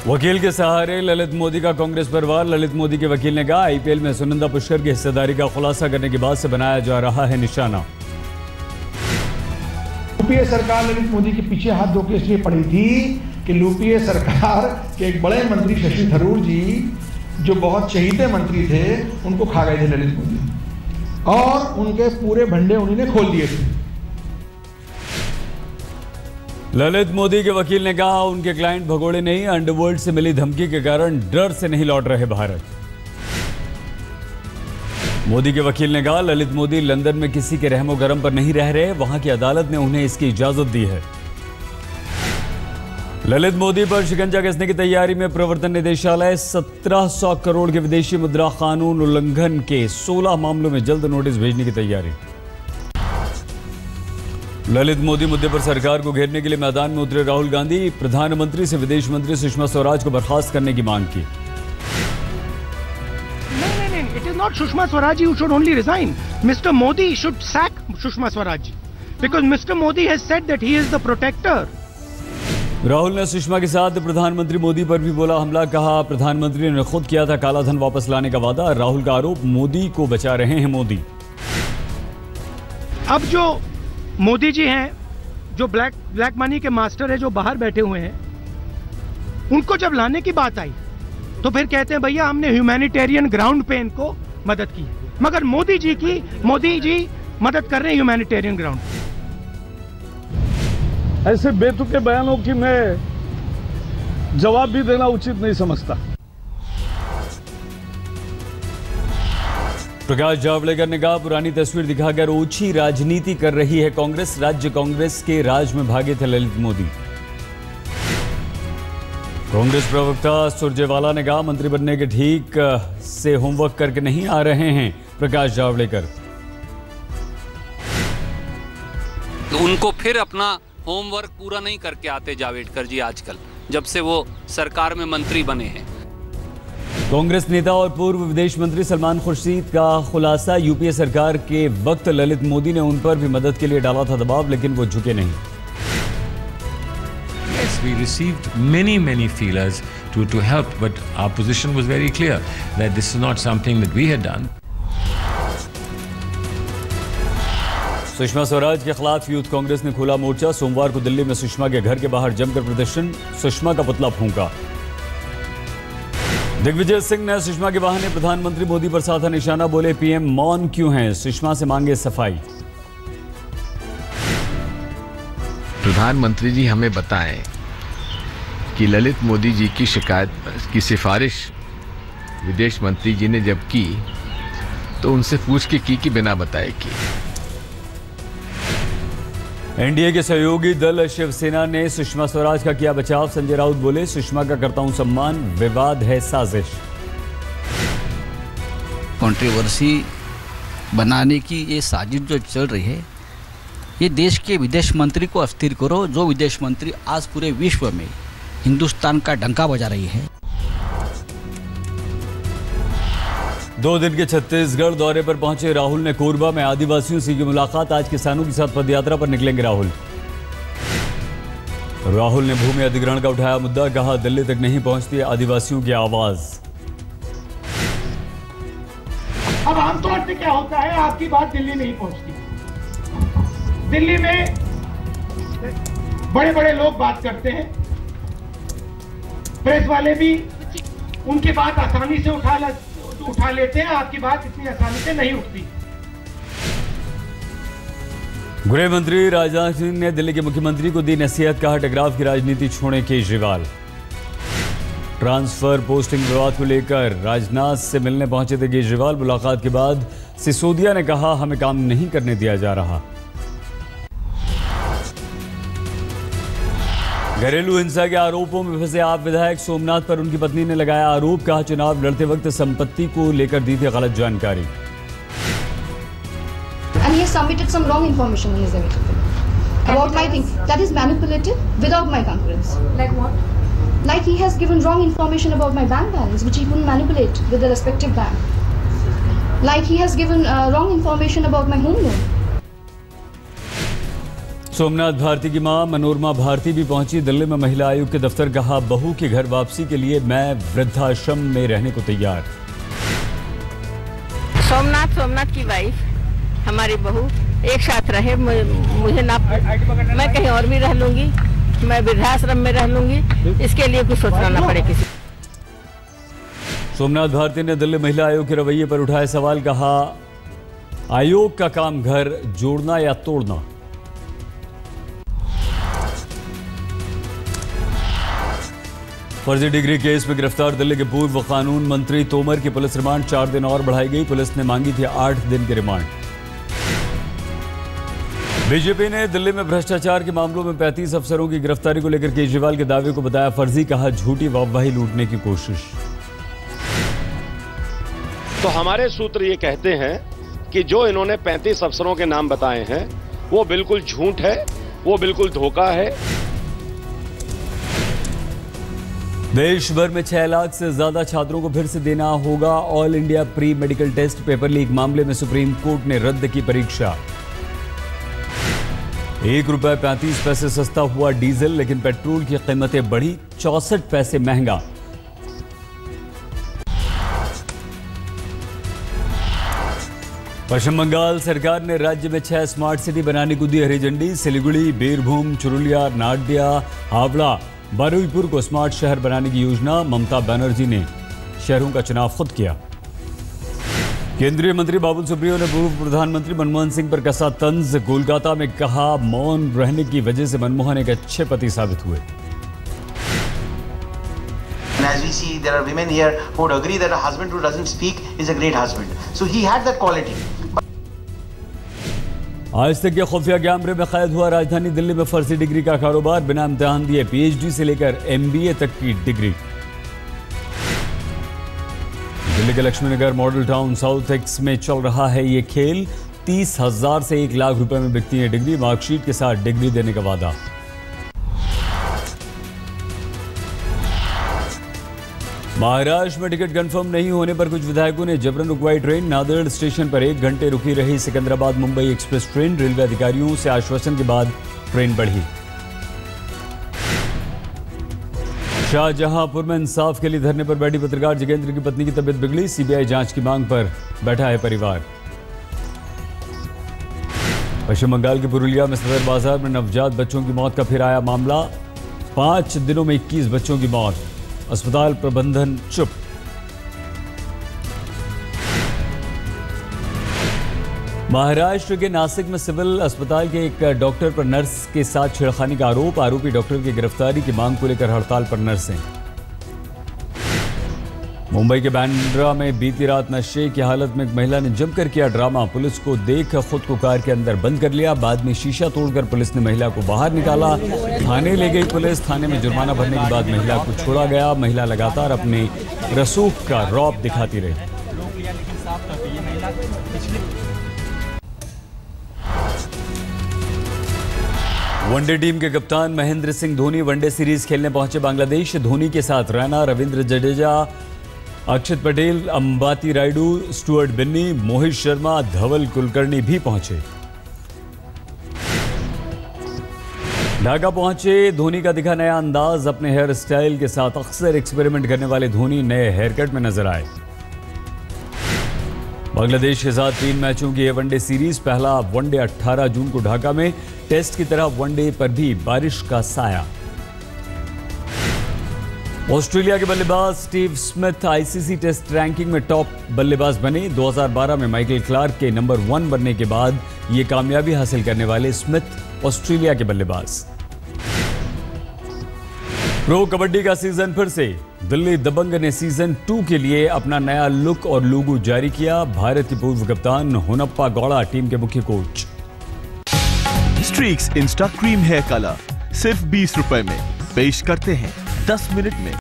वकील के सहारे ललित मोदी का कांग्रेस पर वार। ललित मोदी के वकील ने कहा, आईपीएल में सुनंदा पुष्कर की हिस्सेदारी का खुलासा करने की बात से बनाया जा रहा है निशाना। यूपीए सरकार ललित मोदी के पीछे हाथ धो के इसलिए पड़ी थी कि यूपीए सरकार के एक बड़े मंत्री शशि थरूर जी, जो बहुत चहीते मंत्री थे, उनको खा गए थे ललित मोदी और उनके पूरे भंडे उन्हीं ने खोल दिए थे। ललित मोदी के वकील ने कहा, उनके क्लाइंट भगोड़े नहीं, अंडरवर्ल्ड से मिली धमकी के कारण डर से नहीं लौट रहे भारत। मोदी के वकील ने कहा, ललित मोदी लंदन में किसी के रहमो गरम पर नहीं रह रहे, वहां की अदालत ने उन्हें इसकी इजाजत दी है। ललित मोदी पर शिकंजा कसने की तैयारी में प्रवर्तन निदेशालय। 1700 करोड़ के विदेशी मुद्रा कानून उल्लंघन के 16 मामलों में जल्द नोटिस भेजने की तैयारी। ललित मोदी मुद्दे पर सरकार को घेरने के लिए मैदान में उतरे राहुल गांधी। प्रधानमंत्री से विदेश मंत्री सुषमा स्वराज को बर्खास्त करने की मांग की। It is not Sushma Swaraj who should only resign. Mr. Modi should sack Sushma Swaraj because Mr. Modi has said that he is the protector. Rahul ने सुषमा के साथ प्रधानमंत्री मोदी पर भी बोला हमला। कहा, प्रधानमंत्री ने खुद किया था काला धन वापस लाने का वादा। राहुल का आरोप, मोदी को बचा रहे हैं मोदी। अब जो मोदी जी हैं, जो ब्लैक मनी के मास्टर है, जो बाहर बैठे हुए हैं, उनको जब लाने की बात आई तो फिर कहते हैं भैया हमने ह्यूमैनिटेरियन ग्राउंड पे इनको मदद की, मगर मोदी जी मदद कर रहे हैं ह्यूमैनिटेरियन ग्राउंड। ऐसे बेतुके बयानों की मैं जवाब भी देना उचित नहीं समझता। प्रकाश जावड़ेकर ने कहा, पुरानी तस्वीर दिखाकर ओछी राजनीति कर रही है कांग्रेस। राज्य कांग्रेस के राज में भागे थे ललित मोदी। कांग्रेस प्रवक्ता सुरजेवाला ने कहा, मंत्री बनने के ठीक से होमवर्क करके नहीं आ रहे हैं प्रकाश जावड़ेकर। तो उनको फिर अपना होमवर्क पूरा नहीं करके आते जावड़ेकर जी आजकल, जब से वो सरकार में मंत्री बने हैं। कांग्रेस नेता और पूर्व विदेश मंत्री सलमान खुर्शीद का खुलासा, यूपीए सरकार के वक्त ललित मोदी ने उन पर भी मदद के लिए डाला था दबाव, लेकिन वो झुके नहीं। Yes, we received many feelers to help, but our position was very clear that this is not something that we had done. Sushma Swaraj के खिलाफ यूथ कांग्रेस ने खोला मोर्चा। सोमवार को दिल्ली में सुषमा के घर के बाहर जमकर प्रदर्शन, सुषमा का पुतला फूंका। दिग्विजय सिंह ने सुषमा के बहाने प्रधानमंत्री मोदी पर साधा निशाना। बोले, पीएम मौन क्यों हैं, सुषमा से मांगे सफाई। प्रधानमंत्री जी हमें बताएं कि ललित मोदी जी की शिकायत की सिफारिश विदेश मंत्री जी ने जब की तो उनसे पूछ के की बिना बताए की। एनडीए के सहयोगी दल शिवसेना ने सुषमा स्वराज का किया बचाव। संजय राउत बोले, सुषमा का करता हूं सम्मान, विवाद है साजिश। कंट्रोवर्सी बनाने की ये साजिश जो चल रही है, ये देश के विदेश मंत्री को अस्थिर करो, जो विदेश मंत्री आज पूरे विश्व में हिंदुस्तान का डंका बजा रही है। 2 दिन के छत्तीसगढ़ दौरे पर पहुंचे राहुल ने कोरबा में आदिवासियों से की मुलाकात। आज किसानों के साथ पदयात्रा पर निकलेंगे राहुल। राहुल ने भूमि अधिग्रहण का उठाया मुद्दा। कहा, दिल्ली तक नहीं पहुंचती आदिवासियों की आवाज। अब आमतौर पे क्या होता है, आपकी बात दिल्ली नहीं पहुंचती। दिल्ली में बड़े बड़े लोग बात करते हैं, प्रेस वाले भी उनकी बात आसानी से उठा लेते हैं, आपकी बात इतनी आसानी से नहीं उठती। गृह मंत्री राजनाथ सिंह ने दिल्ली के मुख्यमंत्री को दी नसीहत। कहा, टेलीग्राफ की राजनीति छोड़ें केजरीवाल। ट्रांसफर पोस्टिंग विवाद को लेकर राजनाथ से मिलने पहुंचे थे केजरीवाल। मुलाकात के बाद सिसोदिया ने कहा, हमें काम नहीं करने दिया जा रहा। घरेलू हिंसा के आरोपों में फंसे आप विधायक सोमनाथ पर उनकी पत्नी ने लगाया आरोप। कहा, चुनाव लड़ते वक्त संपत्ति को लेकर दी थी गलत जानकारी। And he has submitted some wrong information in his affidavit about my thing that is manipulated without my concurrence. Like what? Like he has given wrong information about my bank balance, which he couldn't manipulate with the respective bank. Like he has given wrong information about my home loan. Somnath Bharti की मां मनोरमा भारती भी पहुंची दिल्ली में महिला आयोग के दफ्तर। कहा, बहू की घर वापसी के लिए मैं वृद्धाश्रम में रहने को तैयार। सोमनाथ की वाइफ, हमारी बहू एक साथ रहे, मुझे ना, मैं कहीं और भी रह लूंगी, मैं वृद्धाश्रम में रह लूंगी, इसके लिए कुछ सोचना ना पड़े किसी। सोमनाथ भारती ने दिल्ली महिला आयोग के रवैये पर उठाए सवाल। कहा, आयोग का काम घर जोड़ना या तोड़ना। फर्जी डिग्री केस में गिरफ्तार दिल्ली के पूर्व कानून मंत्री तोमर की पुलिस रिमांड 4 दिन और बढ़ाई गई। पुलिस ने मांगी थी 8 दिन की रिमांड। बीजेपी ने दिल्ली में भ्रष्टाचार के मामलों में 35 अफसरों की गिरफ्तारी को लेकर केजरीवाल के दावे को बताया फर्जी। कहा, झूठी वाहवाही लूटने की कोशिश। तो हमारे सूत्र ये कहते हैं कि जो इन्होंने 35 अफसरों के नाम बताए हैं वो बिल्कुल झूठ है, वो बिल्कुल धोखा है। देश भर में 6 लाख से ज्यादा छात्रों को फिर से देना होगा all India pre medical test. Paper leak मामले में सुप्रीम कोर्ट ने रद्द की परीक्षा। ₹1.35 सस्ता हुआ डीजल, लेकिन पेट्रोल की कीमतें बढ़ी, 64 पैसे महंगा। पश्चिम बंगाल सरकार ने राज्य में 6 स्मार्ट सिटी बनाने को दी हरी झंडी। सिलीगुड़ी, बीरभूम, चुरुलिया, नाडिया, हावड़ा, बारुईपुर को स्मार्ट शहर बनाने की योजना। ममता बनर्जी ने शहरों का चुनाव खुद किया। केंद्रीय मंत्री बाबुल सुप्रियो ने पूर्व प्रधानमंत्री मनमोहन सिंह पर कसा तंज। कोलकाता में कहा, मौन रहने की वजह से मनमोहन एक अच्छे पति साबित हुए। As we see, there are women here who would agree that a husband who doesn't speak is a great husband. So he had that quality. आज तक के खुफिया कैमरे में कैद हुआ राजधानी दिल्ली में फर्जी डिग्री का कारोबार। बिना इम्तिहान दिए पीएचडी से लेकर एमबीए तक की डिग्री। दिल्ली के Laxmi Nagar model town south x में चल रहा है ये खेल। 30,000 से 1 लाख रुपए में बिकती है डिग्री। मार्कशीट के साथ डिग्री देने का वादा। महाराष्ट्र में टिकट कंफर्म नहीं होने पर कुछ विधायकों ने जबरन रुकवाई ट्रेन। नांदेड़ स्टेशन पर 1 घंटे रुकी रही Secunderabad Mumbai express train. Railway अधिकारियों से आश्वासन के बाद ट्रेन बढ़ी। शाहजहांपुर में इंसाफ के लिए धरने पर बैठी पत्रकार जगेंद्र की पत्नी की तबीयत बिगड़ी। सीबीआई जांच की मांग पर बैठा है परिवार। पश्चिम बंगाल के पुरुलिया में सदर बाजार में नवजात बच्चों की मौत का फिर आया मामला। 5 दिनों में 21 बच्चों की मौत। अस्पताल प्रबंधन चुप। महाराष्ट्र के नासिक में सिविल अस्पताल के एक डॉक्टर पर नर्स के साथ छेड़खानी का आरोप। आरोपी डॉक्टर की गिरफ्तारी की मांग को लेकर हड़ताल पर नर्सें। मुंबई के बांद्रा में बीती रात नशे की हालत में एक महिला ने जमकर किया ड्रामा। पुलिस को देख खुद को कार के अंदर बंद कर लिया। बाद में शीशा तोड़कर पुलिस ने महिला को बाहर निकाला। थाने ले गई पुलिस। थाने में जुर्माना भरने के बाद महिला को छोड़ा गया। महिला लगातार अपने रसूख का रौब दिखाती रही। वनडे टीम के कप्तान महेंद्र सिंह धोनी वनडे सीरीज खेलने पहुंचे बांग्लादेश। धोनी के साथ रैना, रविंद्र जडेजा, अक्षत पटेल, अंबाती रायडू, स्टुअर्ट बिन्नी, मोहित शर्मा, धवल कुलकर्णी भी पहुंचे। ढाका पहुंचे धोनी का दिखा नया अंदाज। अपने हेयर स्टाइल के साथ अक्सर एक्सपेरिमेंट करने वाले धोनी नए हेयरकट में नजर आए। बांग्लादेश के साथ 3 मैचों की वनडे सीरीज। पहला वनडे 18 जून को ढाका में। टेस्ट की तरह वनडे पर भी बारिश का साया। ऑस्ट्रेलिया के बल्लेबाज Steve Smith ICC test ranking में टॉप बल्लेबाज बने। 2012 में माइकल क्लार्क के नंबर 1 बनने के बाद ये कामयाबी हासिल करने वाले स्मिथ ऑस्ट्रेलिया के बल्लेबाज। प्रो कबड्डी का सीजन फिर से। दिल्ली दबंग ने सीजन 2 के लिए अपना नया लुक और लोगो जारी किया। भारत के पूर्व कप्तान होनप्पा गौड़ा टीम के मुख्य कोच। Streax insta cream hair colour सिर्फ 20 रुपए में पेश करते हैं 10 मिनट में।